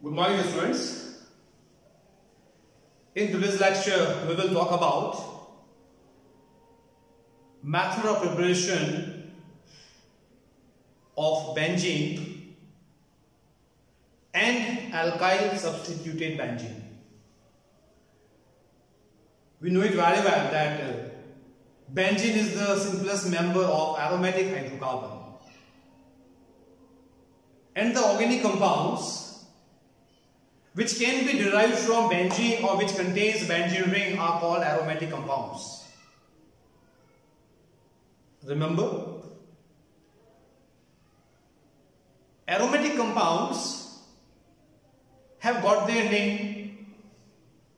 Good morning, students. In today's lecture, we will talk about method of preparation of benzene and alkyl substituted benzene. We know it very well that benzene is the simplest member of aromatic hydrocarbon, and the organic compounds which can be derived from benzene or which contains benzene ring are called aromatic compounds. Remember, aromatic compounds have got their name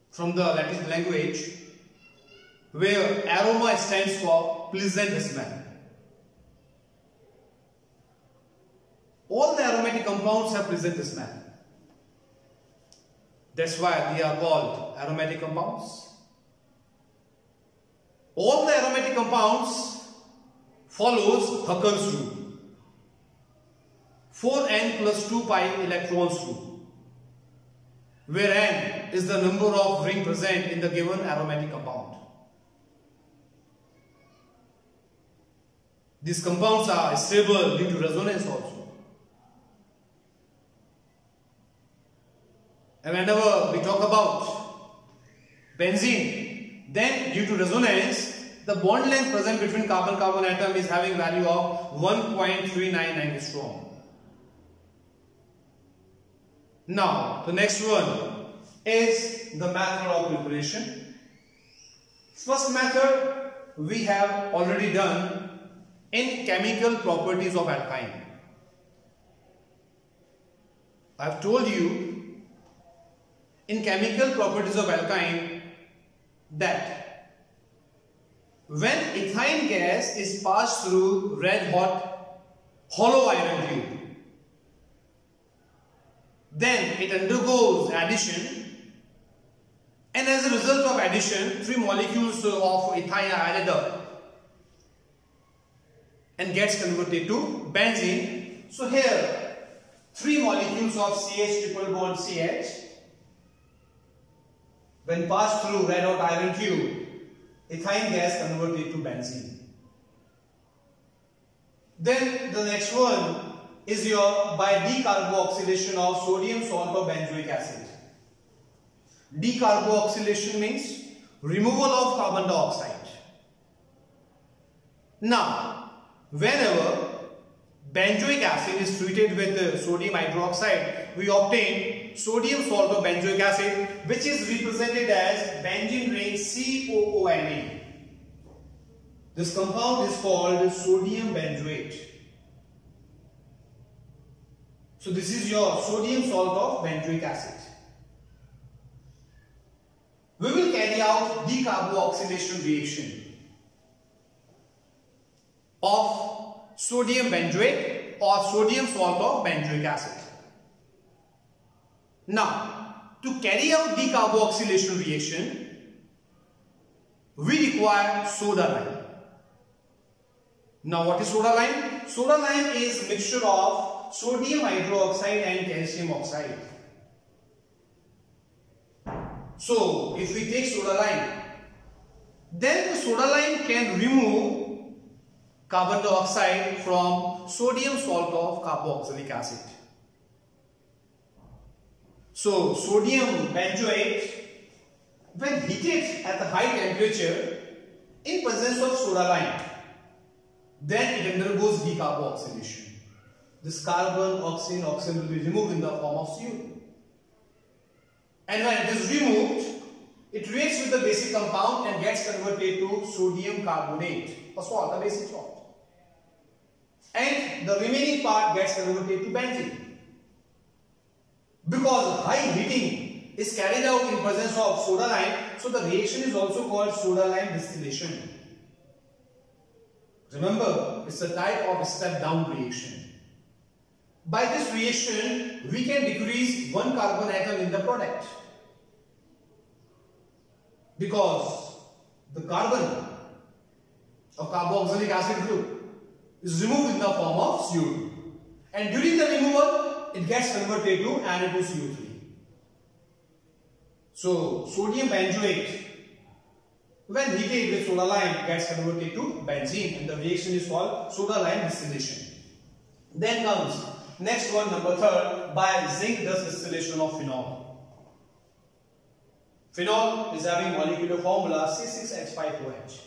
from the Latin language, where aroma stands for pleasant smell. All the aromatic compounds have pleasant smell. That's why they are called aromatic compounds. All the aromatic compounds follows Huckel's rule, 4n plus 2 pi electrons rule, where n is the number of ring present in the given aromatic compound. These compounds are stable due to resonance also. And whenever we talk about benzene, then due to resonance, the bond length present between carbon-carbon atom is having value of 1.399 angstrom. Now, the next one is the method of preparation. First method we have already done in chemical properties of alkyne. I have told you in chemical properties of alkyne that when ethane gas is passed through red hot hollow iron tube, then it undergoes addition, and as a result of addition, 3 molecules of ethane are added up and gets converted to benzene. So here 3 molecules of CH triple bond CH, when passed through red hot iron tube, ethane gas converted to benzene. Then the next one is your by decarboxylation of sodium salt or benzoic acid. Decarboxylation means removal of carbon dioxide. Now, whenever benzoic acid is treated with sodium hydroxide, we obtain sodium salt or benzoic acid, which is represented as benzene ring COONA. This compound is called sodium benzoate. So this is your sodium salt of benzoic acid. We will carry out decarboxylation reaction of sodium benzoate or sodium salt of benzoic acid. Now, to carry out decarboxylation reaction, we require soda lime. Now, what is soda lime? Soda lime is mixture of sodium hydroxide and calcium oxide. So, if we take soda lime, then the soda lime can remove carbon dioxide from sodium salt of carboxylic acid. So, sodium benzoate, when heated at a high temperature in presence of soda lime, then it undergoes decarboxylation. This carbon, oxygen will be removed in the form of CO2. And when it is removed, it reacts with the basic compound and gets converted to sodium carbonate, a salt, a basic salt. And the remaining part gets converted to benzene. Because high heating is carried out in presence of soda lime, so the reaction is also called soda lime distillation. Remember, it's a type of step down reaction. By this reaction, we can decrease 1 carbon atom in the product, because the carbon of carboxylic acid group is removed in the form of CO2, and during the removal it gets converted to Na2CO3. So sodium benzoate, when heated with soda lime, gets converted to benzene, and the reaction is called soda lime distillation. Then comes next one, number 3, by zinc dust distillation of phenol. Phenol is having molecular formula C6H5OH.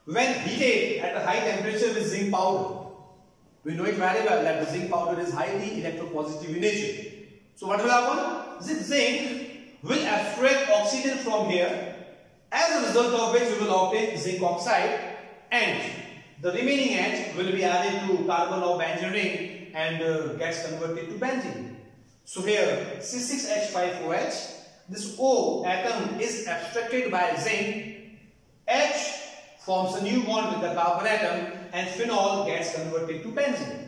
When heated at a high temperature with zinc powder, we know it very well that the zinc powder is highly electropositive in nature. So what will happen? This zinc will abstract oxygen from here, as a result of which we will obtain zinc oxide, and the remaining H will be added to carbon of benzene ring and gets converted to benzene. So here C6H5OH, this O atom is abstracted by zinc, H forms a new bond with the carbon atom, and phenol gets converted to benzene.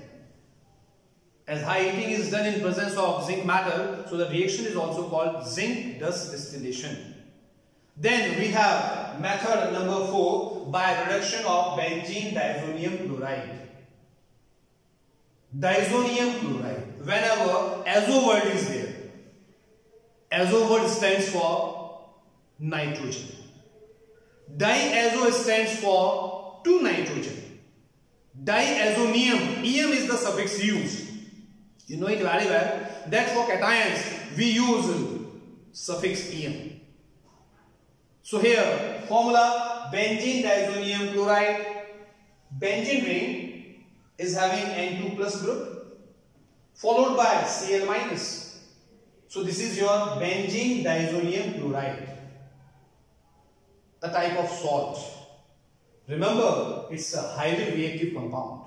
As high heating is done in presence of zinc metal, so the reaction is also called zinc dust distillation. Then we have method number 4, by reduction of benzene diazonium chloride. Diazonium chloride, whenever azo word is there, azo word stands for nitrogen. Diazo stands for 2 nitrogen. Diazonium, em is the suffix used. You know it very well that for cations we use suffix em. So here formula benzene diazonium chloride, benzene ring is having N2 plus group followed by Cl minus. So this is your benzene diazonium chloride, a type of salt. Remember, it's a highly reactive compound.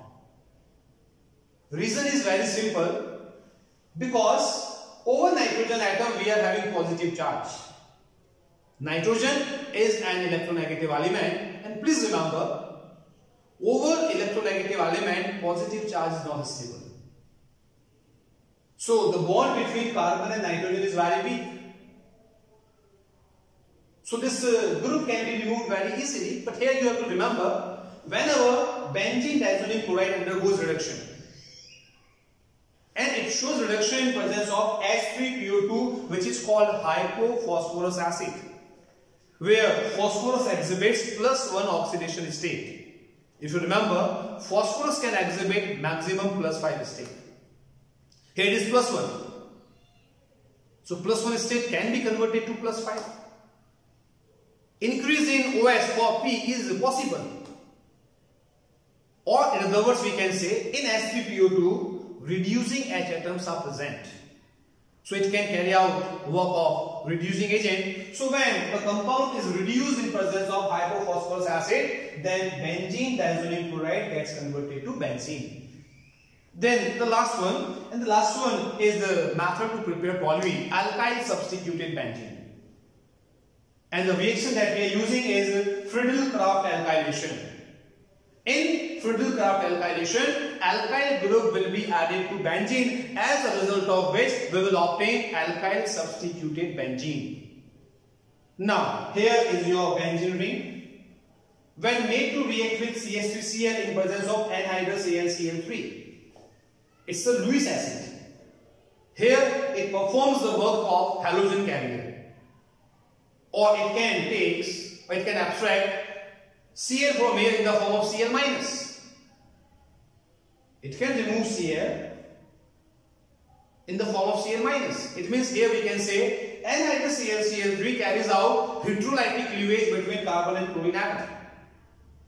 Reason is very simple, because over nitrogen atom we are having positive charge. Nitrogen is an electronegative element, and please remember, over electronegative element positive charge is not stable. So the bond between carbon and nitrogen is very weak. So this group can be removed very easily, but here you have to remember, whenever benzene diazonium chloride undergoes reduction, and it shows reduction in presence of H3PO2, which is called hypophosphorus acid, where phosphorus exhibits +1 oxidation state. If you remember, phosphorus can exhibit maximum +5 state. Here it is +1. So +1 state can be converted to +5. Increase in OH for P is possible. Or in other words, we can say in H3PO2, reducing H atoms are present. So it can carry out work of reducing agent. So when a compound is reduced in presence of hypophosphorus acid, then benzene diazonium chloride gets converted to benzene. Then the last one, and the last one is the method to prepare toluene, alkyl substituted benzene. And the reaction that we are using is Friedel-Crafts alkylation. In Friedel-Crafts alkylation, alkyl group will be added to benzene, as a result of which we will obtain alkyl substituted benzene. Now, here is your benzene ring. When made to react with CH3Cl in presence of anhydrous AlCl3, it's a Lewis acid. Here it performs the work of halogen carrier, or it can abstract Cl from here in the form of Cl minus. It can remove Cl in the form of Cl minus. It means here we can say anhydrous AlCl3 carries out heterolytic cleavage between carbon and chlorine atom.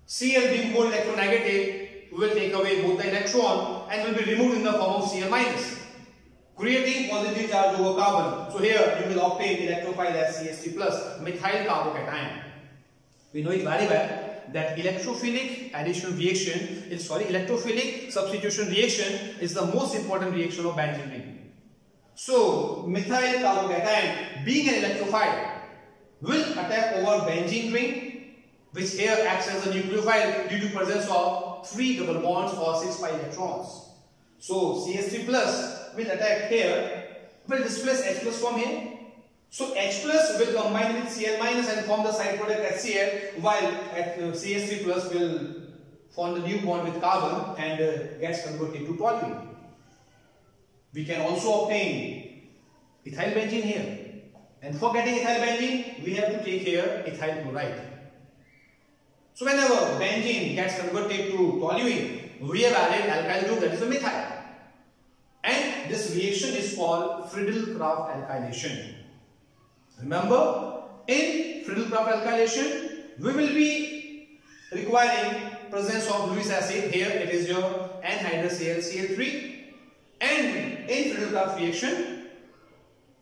Cl being more electronegative will take away both the electron and will be removed in the form of Cl minus, creating positive charge over carbon. So here you will obtain electrophile as CH3 plus methyl carbocation. We know it very well that electrophilic substitution reaction is the most important reaction of benzene ring. So methyl carbocation, being an electrophile, will attack over benzene ring, which here acts as a nucleophile due to presence of 3 double bonds or 6 pi electrons. So CH3 plus will attack here, will displace H plus from here. So H plus will combine with Cl minus and form the side product HCl, while CH3 plus will form the new bond with carbon and gets converted to toluene. We can also obtain ethyl benzene here. And for getting ethyl benzene, we have to take here ethyl chloride. So whenever benzene gets converted to toluene, we have added alkyl group, that is the methyl. And this reaction is called Friedel-Crafts alkylation. Remember, in Friedel-Crafts alkylation, we will be requiring presence of Lewis acid. Here it is your anhydrous Cl3. And in Friedel-Crafts reaction,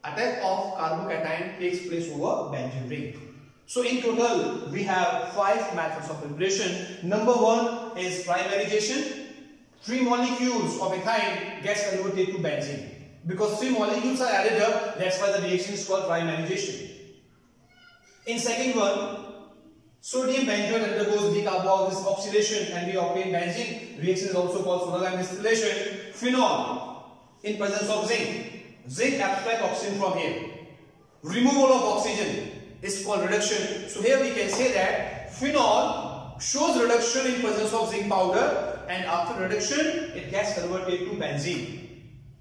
attack of carbocation takes place over benzene ring. So in total, we have 5 methods of preparation. Number 1 is trimerization. 3 molecules of ethyl gets converted to benzene. Because 3 molecules are added up, that's why the reaction is called trimerization. In second one, sodium benzoate undergoes decarboxylation oxidation and we obtain benzene. Reaction is also called soda lime distillation. Phenol in presence of zinc. Zinc abstract oxygen from here. Removal of oxygen is called reduction. So here we can say that phenol shows reduction in presence of zinc powder, and after reduction it gets converted to benzene.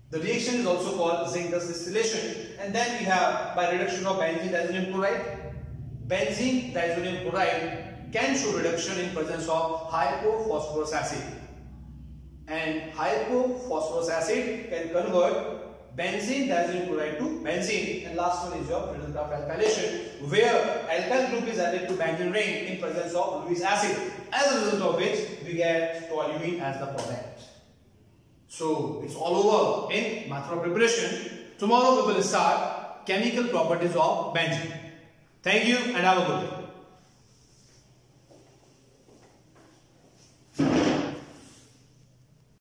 The reaction is also called zinc dust distillation. And then we have by reduction of benzene diazonium chloride. Benzene diazonium chloride can show reduction in presence of hypophosphorus acid. And hypophosphorus acid can convert benzene diazonium chloride to benzene. And last one is your Friedel-Crafts alkylation, where alkyl group is added to benzene ring in presence of Lewis acid, as a result of which we get toluene as the product. So it's all over in method of preparation. Tomorrow we will start chemical properties of benzene. Thank you and have a good day.